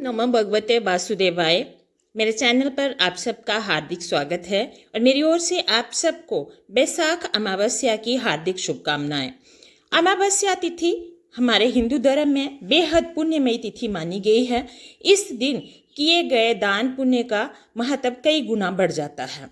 नमो भगवते वासुदेवाय। मेरे चैनल पर आप सबका हार्दिक स्वागत है और मेरी ओर से आप सबको बैसाख अमावस्या की हार्दिक शुभकामनाएं। अमावस्या तिथि हमारे हिंदू धर्म में बेहद पुण्यमयी तिथि मानी गई है। इस दिन किए गए दान पुण्य का महत्व कई गुना बढ़ जाता है।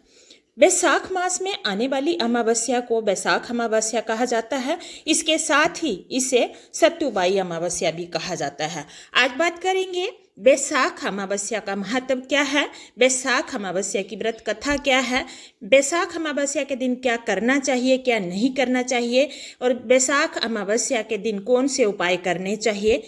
बैसाख मास में आने वाली अमावस्या को बैसाख अमावस्या कहा जाता है। इसके साथ ही इसे सत्तुबाई अमावस्या भी कहा जाता है। आज बात करेंगे बैसाख अमावस्या का महत्व क्या है, बैसाख अमावस्या की व्रत कथा क्या है, बैसाख अमावस्या के दिन क्या करना चाहिए क्या नहीं करना चाहिए और बैसाख अमावस्या के दिन कौन से उपाय करने चाहिए।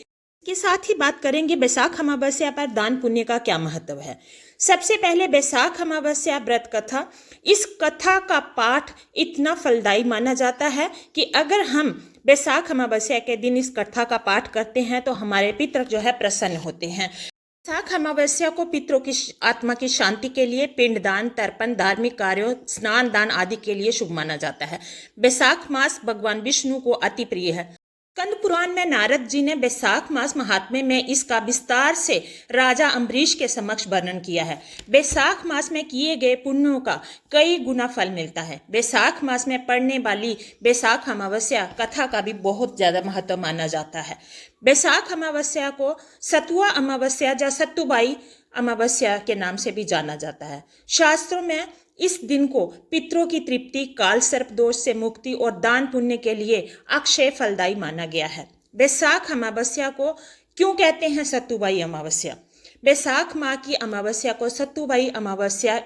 के साथ ही बात करेंगे बैसाख अमावस्या पर दान पुण्य का क्या महत्व है। सबसे पहले बैसाख अमावस्या व्रत कथा। इस कथा का पाठ इतना फलदायी माना जाता है कि अगर हम बैसाख अमावस्या के दिन इस कथा का पाठ करते हैं तो हमारे पितृ जो है प्रसन्न होते हैं। बैसाख अमावस्या को पितरों की आत्मा की शांति के लिए पिंडदान, तर्पण, धार्मिक कार्यों, स्नान दान आदि के लिए शुभ माना जाता है। बैसाख मास भगवान विष्णु को अति प्रिय है। स्कंद पुराण में नारद जी ने बैसाख मास महात्म्य में इसका विस्तार से राजा अम्बरीश के समक्ष वर्णन किया है। बैसाख मास में किए गए पुण्यों का कई गुना फल मिलता है। बैसाख मास में पड़ने वाली बैसाख अमावस्या कथा का भी बहुत ज़्यादा महत्व माना जाता है। बैसाख अमावस्या को सतुआ अमावस्या या सत्तुबाई अमावस्या के नाम से भी जाना जाता है। शास्त्रों में इस दिन को पितरों की तृप्ति, काल सर्प दोष से मुक्ति और दान पुण्य के लिए अक्षय फलदायी माना गया है। बैसाख अमावस्या को क्यों कहते हैं सत्तुबाई अमावस्या? बैसाख माह की अमावस्या को सत्तुबाई अमावस्या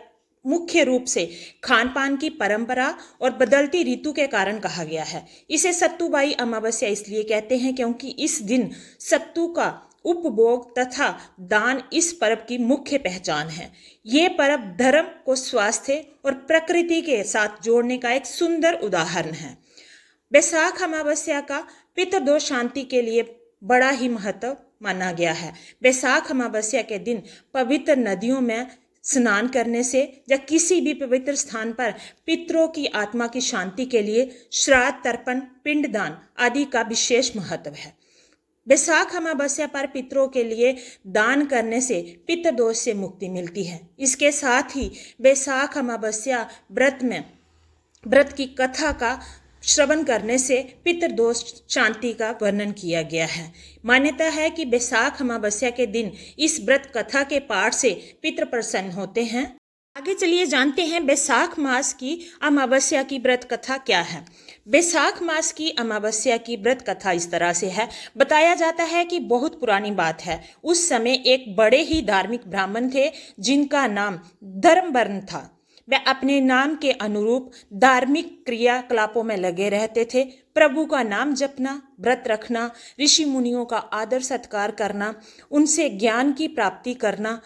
मुख्य रूप से खान पान की परंपरा और बदलती ऋतु के कारण कहा गया है। इसे सत्तुबाई अमावस्या इसलिए कहते हैं क्योंकि इस दिन सत्तू का उपभोग तथा दान इस पर्व की मुख्य पहचान है। ये पर्व धर्म को स्वास्थ्य और प्रकृति के साथ जोड़ने का एक सुंदर उदाहरण है। बैसाख अमावस्या का पितृदोष शांति के लिए बड़ा ही महत्व माना गया है। बैसाख अमावस्या के दिन पवित्र नदियों में स्नान करने से या किसी भी पवित्र स्थान पर पितरों की आत्मा की शांति के लिए श्राद्ध, तर्पण, पिंडदान आदि का विशेष महत्व है। बैसाख अमावस्या पर पितरों के लिए दान करने से पितृदोष से मुक्ति मिलती है। इसके साथ ही बैसाख अमावस्या व्रत की कथा का श्रवण करने से पितृदोष शांति का वर्णन किया गया है। मान्यता है कि बैसाख अमावस्या के दिन इस व्रत कथा के पाठ से पितृ प्रसन्न होते हैं। आगे चलिए जानते हैं बैसाख मास की अमावस्या की व्रत कथा क्या है। बैसाख मास की अमावस्या की व्रत कथा इस तरह से है। बताया जाता है कि बहुत पुरानी बात है। उस समय एक बड़े ही धार्मिक ब्राह्मण थे जिनका नाम धर्मवर्ण था। वे अपने नाम के अनुरूप धार्मिक क्रियाकलापों में लगे रहते थे। प्रभु का नाम जपना, व्रत रखना, ऋषि मुनियों का आदर सत्कार करना, उनसे ज्ञान की प्राप्ति करना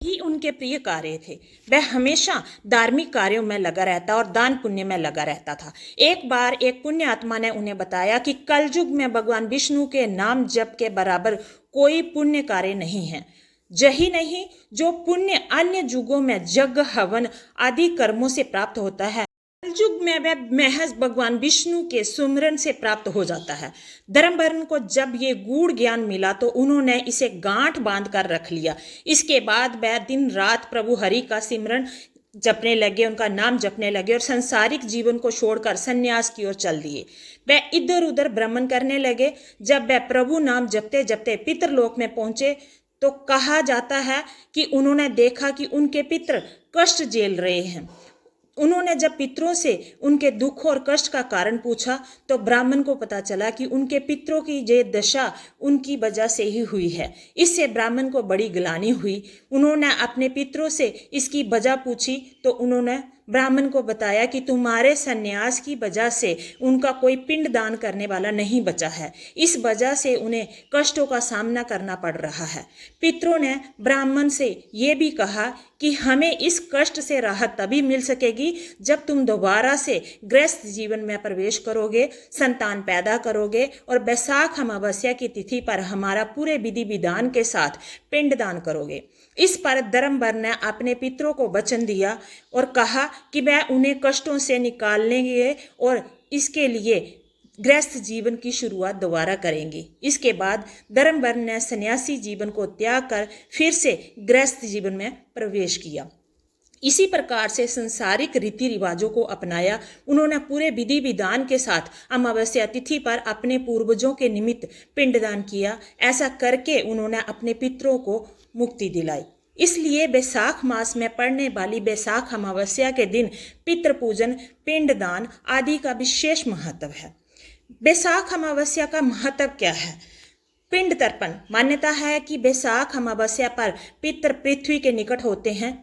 ही उनके प्रिय कार्य थे। वह हमेशा धार्मिक कार्यों में लगा रहता और दान पुण्य में लगा रहता था। एक बार एक पुण्य आत्मा ने उन्हें बताया कि कलयुग में भगवान विष्णु के नाम जप के बराबर कोई पुण्य कार्य नहीं है। यही नहीं, जो पुण्य अन्य युगों में यज्ञ, हवन आदि कर्मों से प्राप्त होता है, कलयुग में वह महज भगवान विष्णु के सुमिरन से प्राप्त हो जाता है। धर्मवर्ण को जब ये गूढ़ ज्ञान मिला तो उन्होंने इसे गांठ बांध कर रख लिया। इसके बाद वह दिन रात प्रभु हरि का सिमरन जपने लगे, उनका नाम जपने लगे और सांसारिक जीवन को छोड़कर संन्यास की ओर चल दिए। वह इधर उधर भ्रमण करने लगे। जब वह प्रभु नाम जपते जपते पितृलोक में पहुंचे तो कहा जाता है कि उन्होंने देखा कि उनके पितृ कष्ट झेल रहे हैं। उन्होंने जब पितरों से उनके दुख और कष्ट का कारण पूछा तो ब्राह्मण को पता चला कि उनके पितरों की ये दशा उनकी वजह से ही हुई है। इससे ब्राह्मण को बड़ी ग्लानि हुई। उन्होंने अपने पितरों से इसकी वजह पूछी तो उन्होंने ब्राह्मण को बताया कि तुम्हारे सन्यास की वजह से उनका कोई पिंड दान करने वाला नहीं बचा है। इस वजह से उन्हें कष्टों का सामना करना पड़ रहा है। पितरों ने ब्राह्मण से ये भी कहा कि हमें इस कष्ट से राहत तभी मिल सकेगी जब तुम दोबारा से गृहस्थ जीवन में प्रवेश करोगे, संतान पैदा करोगे और बैसाख अमावस्या की तिथि पर हमारा पूरे विधि विधान के साथ पिंडदान करोगे। इस पर धर्मवर्ण ने अपने पितरों को वचन दिया और कहा कि वह उन्हें कष्टों से निकालेंगे और इसके लिए गृहस्थ जीवन की शुरुआत दोबारा करेंगे। इसके बाद धर्मवर्ण ने सन्यासी जीवन को त्याग कर फिर से गृहस्थ जीवन में प्रवेश किया। इसी प्रकार से संसारिक रीति रिवाजों को अपनाया। उन्होंने पूरे विधि विधान के साथ अमावस्या तिथि पर अपने पूर्वजों के निमित्त पिंडदान किया। ऐसा करके उन्होंने अपने पितरों को मुक्ति दिलाई। इसलिए बैसाख मास में पड़ने वाली बैसाख अमावस्या के दिन पितृ पूजन, पिंडदान आदि का विशेष महत्व है। बैसाख अमावस्या का महत्व क्या है? पिंड तर्पण। मान्यता है कि बैसाख अमावस्या पर पितृ पृथ्वी के निकट होते हैं।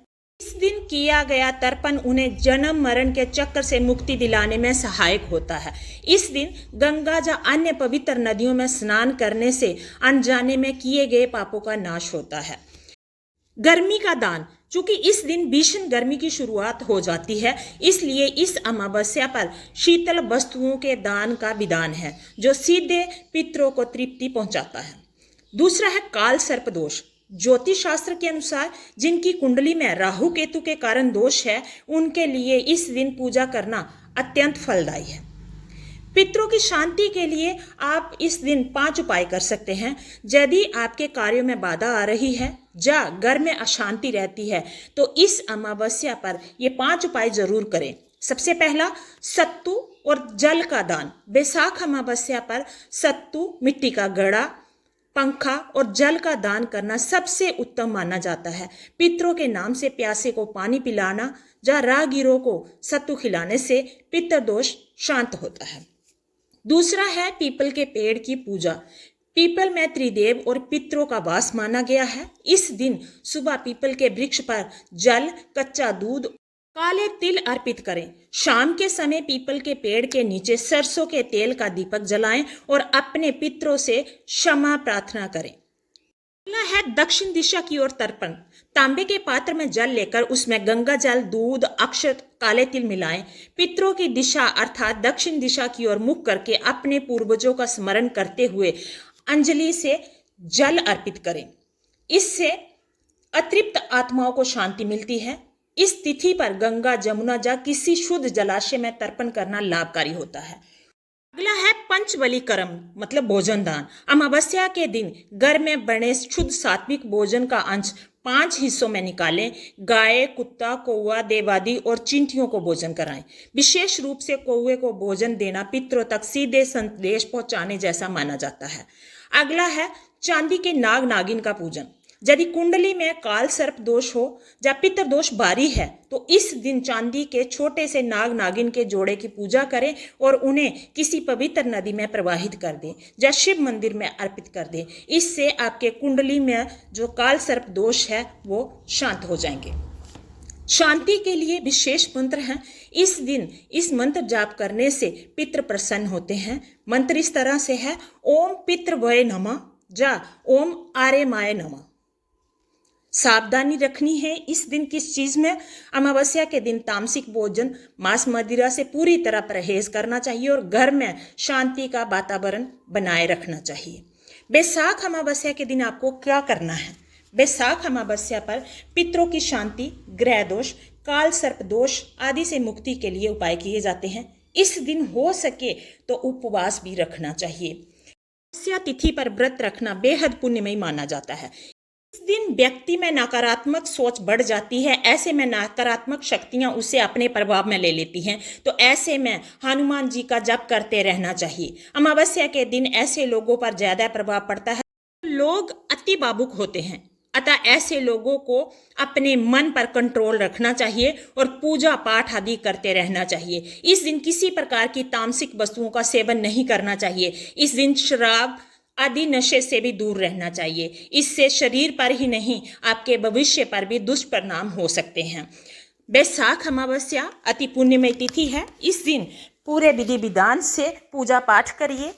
इस दिन किया गया तर्पण उन्हें जन्म मरण के चक्र से मुक्ति दिलाने में सहायक होता है। इस दिन गंगा या अन्य पवित्र नदियों में स्नान करने से अनजाने में किए गए पापों का नाश होता है। गर्मी का दान। चूंकि इस दिन भीषण गर्मी की शुरुआत हो जाती है, इसलिए इस अमावस्या पर शीतल वस्तुओं के दान का विधान है, जो सीधे पितरों को तृप्ति पहुंचाता है। दूसरा है काल सर्प दोष। ज्योतिष शास्त्र के अनुसार जिनकी कुंडली में राहु केतु के कारण दोष है, उनके लिए इस दिन पूजा करना अत्यंत फलदायी है। पितरों की शांति के लिए आप इस दिन 5 उपाय कर सकते हैं। यदि आपके कार्यों में बाधा आ रही है या घर में अशांति रहती है, तो इस अमावस्या पर ये 5 उपाय जरूर करें। सबसे पहला, सत्तू और जल का दान। बैसाख अमावस्या पर सत्तू, मिट्टी का घड़ा, पंखा और जल का दान करना सबसे उत्तम माना जाता है। पितरों के नाम से प्यासे को पानी पिलाना या राहगीरों को सत्तू खिलाने से पितृ दोष शांत होता है। दूसरा है पीपल के पेड़ की पूजा। पीपल में त्रिदेव और पितरों का वास माना गया है। इस दिन सुबह पीपल के वृक्ष पर जल, कच्चा दूध, काले तिल अर्पित करें। शाम के समय पीपल के पेड़ के नीचे सरसों के तेल का दीपक जलाएं और अपने पितरों से क्षमा प्रार्थना करें। अगला है दक्षिण दिशा की ओर तर्पण। तांबे के पात्र में जल लेकर उसमें गंगा जल, दूध, अक्षत, काले तिल मिलाएं। पितरों की दिशा अर्थात दक्षिण दिशा की ओर मुख करके अपने पूर्वजों का स्मरण करते हुए अंजलि से जल अर्पित करें। इससे अतृप्त आत्माओं को शांति मिलती है। इस तिथि पर गंगा, जमुना या किसी शुद्ध जलाशय में तर्पण करना लाभकारी होता है। अगला है पंचबली कर्म, मतलब भोजन दान। अमावस्या के दिन घर में बने शुद्ध सात्विक भोजन का अंश 5 हिस्सों में निकालें। गाय, कुत्ता, कौवा, देवादि और चिंटियों को भोजन कराएं। विशेष रूप से कौवे को भोजन देना पितरों तक सीधे संदेश पहुंचाने जैसा माना जाता है। अगला है चांदी के नाग नागिन का पूजन। यदि कुंडली में काल सर्प दोष हो या पितृ दोष भारी है, तो इस दिन चांदी के छोटे से नाग नागिन के जोड़े की पूजा करें और उन्हें किसी पवित्र नदी में प्रवाहित कर दें या शिव मंदिर में अर्पित कर दें। इससे आपके कुंडली में जो काल सर्प दोष है वो शांत हो जाएंगे। शांति के लिए विशेष मंत्र हैं। इस दिन इस मंत्र जाप करने से पितृ प्रसन्न होते हैं। मंत्र इस तरह से है: ओम पितृवय नमः या ओम आर्यमाय नमः। सावधानी रखनी है इस दिन किस चीज में? अमावस्या के दिन तामसिक भोजन, मांस मदिरा से पूरी तरह परहेज करना चाहिए और घर में शांति का वातावरण बनाए रखना चाहिए। बैसाख अमावस्या के दिन आपको क्या करना है? बैसाख अमावस्या पर पितरों की शांति, ग्रह दोष, काल सर्प दोष आदि से मुक्ति के लिए उपाय किए जाते हैं। इस दिन हो सके तो उपवास भी रखना चाहिए। अमावस्या तिथि पर व्रत रखना बेहद पुण्यमय माना जाता है। इस दिन व्यक्ति में नकारात्मक सोच बढ़ जाती है। ऐसे में नकारात्मक शक्तियां उसे अपने प्रभाव में ले लेती हैं। तो ऐसे में हनुमान जी का जप करते रहना चाहिए। अमावस्या के दिन ऐसे लोगों पर ज्यादा प्रभाव पड़ता है। लोग अति भावुक होते हैं, अतः ऐसे लोगों को अपने मन पर कंट्रोल रखना चाहिए और पूजा पाठ आदि करते रहना चाहिए। इस दिन किसी प्रकार की तामसिक वस्तुओं का सेवन नहीं करना चाहिए। इस दिन शराब आदि नशे से भी दूर रहना चाहिए। इससे शरीर पर ही नहीं, आपके भविष्य पर भी दुष्परिणाम हो सकते हैं। बैसाख अमावस्या अति पुण्यमय तिथि है। इस दिन पूरे विधि विधान से पूजा पाठ करिए।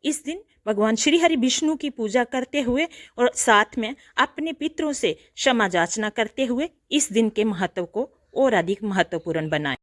इस दिन भगवान श्री हरि विष्णु की पूजा करते हुए और साथ में अपने पितरों से क्षमा याचना करते हुए इस दिन के महत्व को और अधिक महत्वपूर्ण बनाएं।